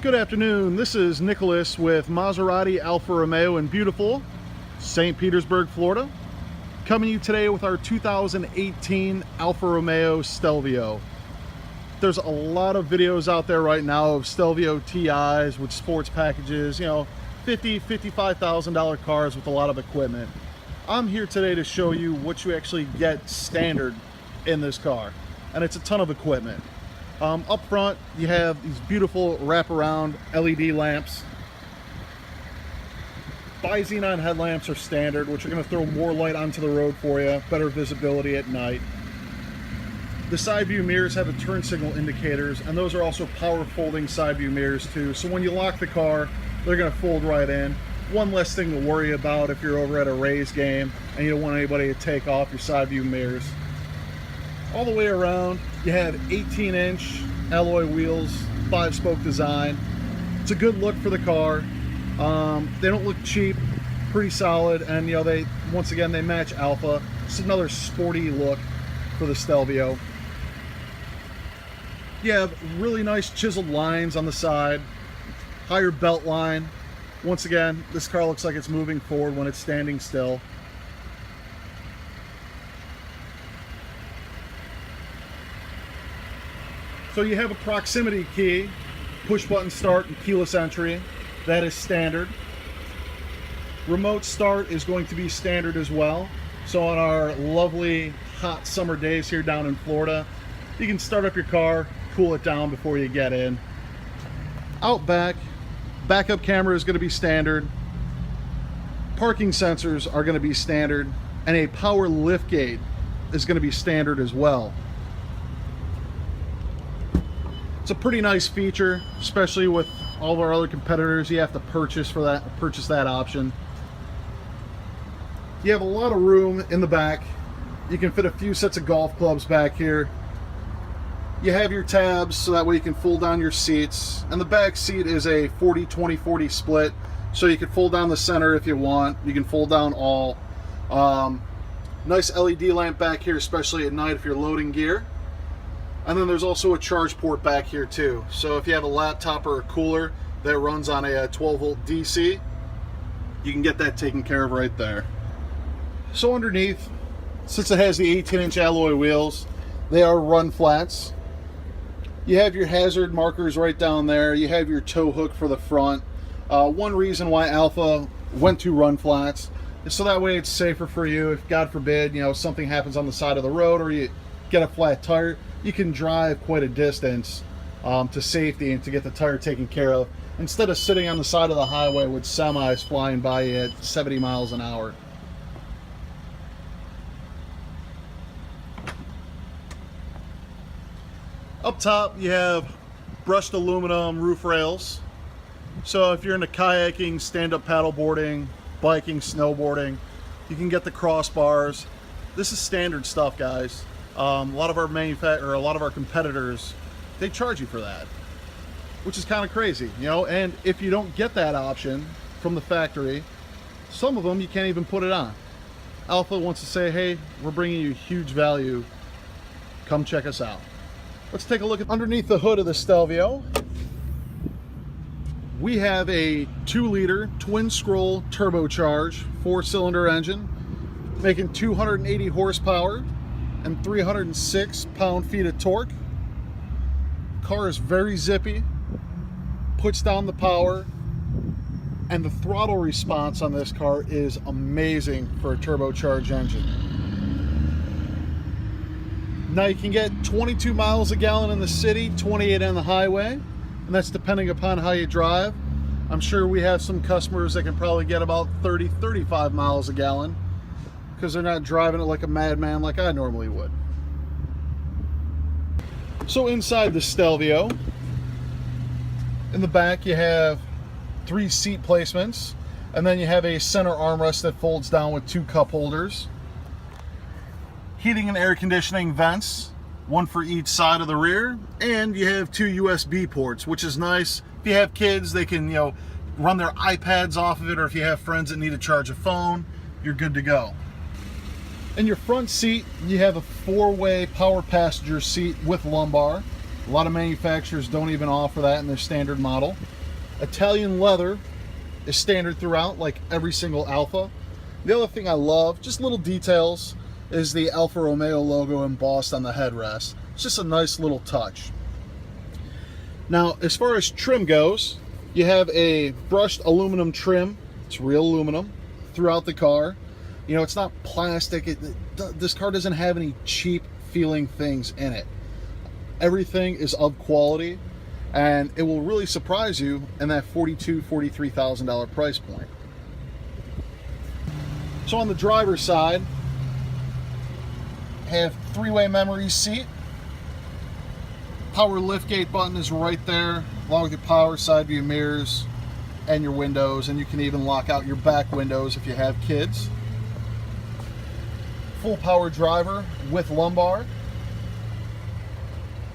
Good afternoon, this is Nicholas with Maserati Alfa Romeo in beautiful St. Petersburg, Florida. Coming to you today with our 2018 Alfa Romeo Stelvio. There's a lot of videos out there right now of Stelvio TIs with sports packages, you know, $50,000, $55,000 cars with a lot of equipment. I'm here today to show you what you actually get standard in this car, and it's a ton of equipment. Up front, you have these beautiful wraparound LED lamps. Bi-xenon headlamps are standard, which are going to throw more light onto the road for you, better visibility at night. The side view mirrors have the turn signal indicators, and those are also power folding side view mirrors too. So when you lock the car, they're going to fold right in. One less thing to worry about if you're over at a Rays game and you don't want anybody to take off your side view mirrors. All the way around, you have 18-inch alloy wheels, 5-spoke design. It's a good look for the car. They don't look cheap, pretty solid, and you know, they once again they match Alfa. It's another sporty look for the Stelvio. You have really nice chiseled lines on the side, higher belt line. Once again, this car looks like it's moving forward when it's standing still. So you have a proximity key, push button start and keyless entry. That is standard. Remote start is going to be standard as well. So on our lovely hot summer days here down in Florida, you can start up your car, cool it down before you get in. Out back, backup camera is going to be standard. Parking sensors are going to be standard, and a power lift gate is going to be standard as well. It's a pretty nice feature, especially with all of our other competitors. You have to purchase that option. You have a lot of room in the back. You can fit a few sets of golf clubs back here. You have your tabs so that way you can fold down your seats, and the back seat is a 40-20-40 split, so you can fold down the center if you want. You can fold down all. Nice LED lamp back here, especially at night if you're loading gear. And then there's also a charge port back here too. So if you have a laptop or a cooler that runs on a 12-volt DC, you can get that taken care of right there. So underneath, since it has the 18-inch alloy wheels, they are run flats. You have your hazard markers right down there. You have your tow hook for the front. One reason why Alfa went to run flats is so that way it's safer for you. If God forbid, you know, something happens on the side of the road or you get a flat tire, you can drive quite a distance to safety and to get the tire taken care of, instead of sitting on the side of the highway with semis flying by you at 70 miles an hour. Up top, you have brushed aluminum roof rails. So if you're into kayaking, stand-up paddleboarding, biking, snowboarding, you can get the crossbars. This is standard stuff, guys. A lot of our competitors, they charge you for that, which is kind of crazy, you know. And if you don't get that option from the factory, some of them you can't even put it on. Alfa wants to say, hey, we're bringing you huge value. Come check us out. Let's take a look at underneath the hood of the Stelvio. We have a 2-liter twin-scroll turbocharged 4-cylinder engine, making 280 horsepower and 306 pound-feet of torque. Car is very zippy, puts down the power, and the throttle response on this car is amazing for a turbocharged engine. Now you can get 22 miles a gallon in the city, 28 on the highway, and that's depending upon how you drive. I'm sure we have some customers that can probably get about 30-35 miles a gallon, because they're not driving it like a madman like I normally would. So inside the Stelvio, in the back you have 3 seat placements, and then you have a center armrest that folds down with 2 cup holders. Heating and air conditioning vents, one for each side of the rear, and you have 2 USB ports, which is nice. If you have kids, they can, you know, run their iPads off of it, or if you have friends that need to charge a phone, you're good to go. In your front seat, you have a 4-way power passenger seat with lumbar. A lot of manufacturers don't even offer that in their standard model. Italian leather is standard throughout, like every single Alfa. The other thing I love, just little details, is the Alfa Romeo logo embossed on the headrest. It's just a nice little touch. Now, as far as trim goes, you have a brushed aluminum trim. It's real aluminum throughout the car. You know, it's not plastic. This car doesn't have any cheap feeling things in it. Everything is of quality, and it will really surprise you in that $42,000, $43,000 price point. So on the driver's side, have three-way memory seat. Power liftgate button is right there, along with your power side view mirrors and your windows, and you can even lock out your back windows if you have kids. Full power driver with lumbar.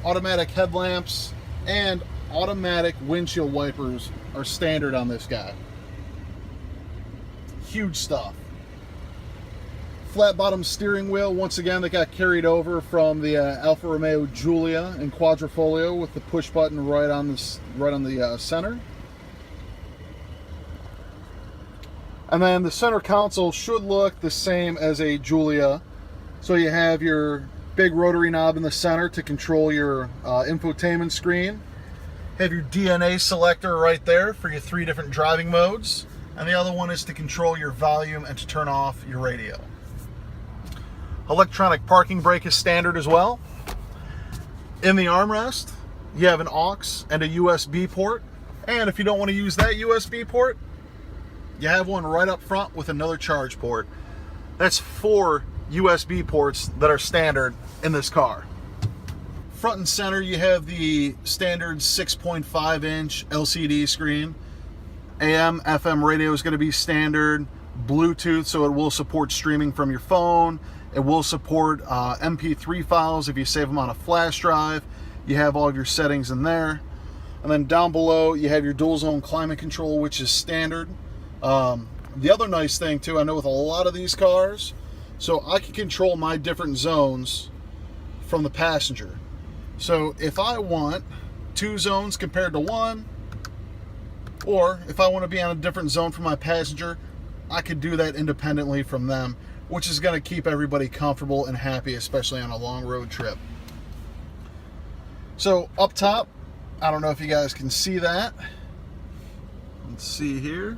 Automatic headlamps and automatic windshield wipers are standard on this guy. Huge stuff. Flat bottom steering wheel, once again, that got carried over from the Alfa Romeo Giulia in Quadrifoglio with the push button right on the center. And then the center console should look the same as a Giulia. So you have your big rotary knob in the center to control your infotainment screen. Have your d.n.a selector right there for your 3 different driving modes. And the other one is to control your volume and to turn off your radio. Electronic parking brake is standard as well. In the armrest, you have an aux and a USB port. And if you don't want to use that USB port, you have one right up front with another charge port. That's 4 USB ports that are standard in this car. Front and center, you have the standard 6.5-inch LCD screen. AM, FM radio is going to be standard. Bluetooth, so it will support streaming from your phone. It will support MP3 files if you save them on a flash drive. You have all of your settings in there. And then down below, you have your dual zone climate control, which is standard. The other nice thing too, I know with a lot of these cars, so I can control my different zones from the passenger. So if I want 2 zones compared to 1, or if I want to be on a different zone from my passenger, I could do that independently from them, which is going to keep everybody comfortable and happy, especially on a long road trip. So up top, I don't know if you guys can see that. Let's see here.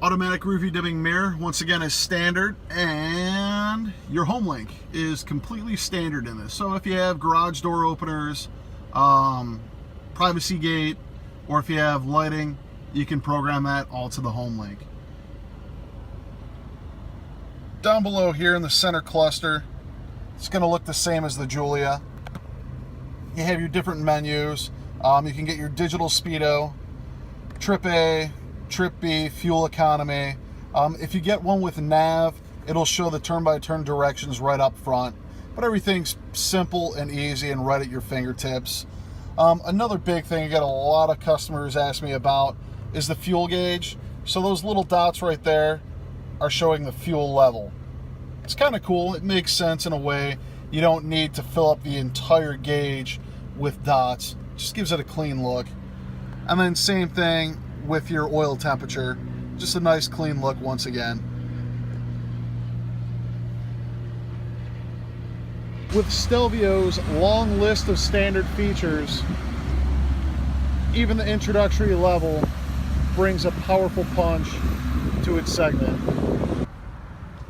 Automatic rear view dimming mirror, once again, is standard, and your home link is completely standard in this. So if you have garage door openers, privacy gate, or if you have lighting, you can program that all to the home link. Down below here in the center cluster, it's going to look the same as the Giulia. You have your different menus. You can get your digital speedo, trip A, trip B, fuel economy. If you get one with nav, it'll show the turn-by-turn directions right up front. But everything's simple and easy and right at your fingertips. Another big thing I get a lot of customers ask me about is the fuel gauge. So those little dots right there are showing the fuel level. It's kind of cool. It makes sense in a way. You don't need to fill up the entire gauge with dots. Just gives it a clean look. And then same thing with your oil temperature. Just a nice clean look once again. With Stelvio's long list of standard features, even the introductory level brings a powerful punch to its segment.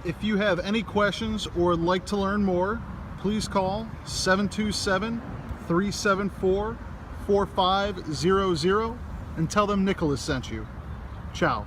If you have any questions or would like to learn more, please call 727-374-4500 and tell them Nicholas sent you. Ciao.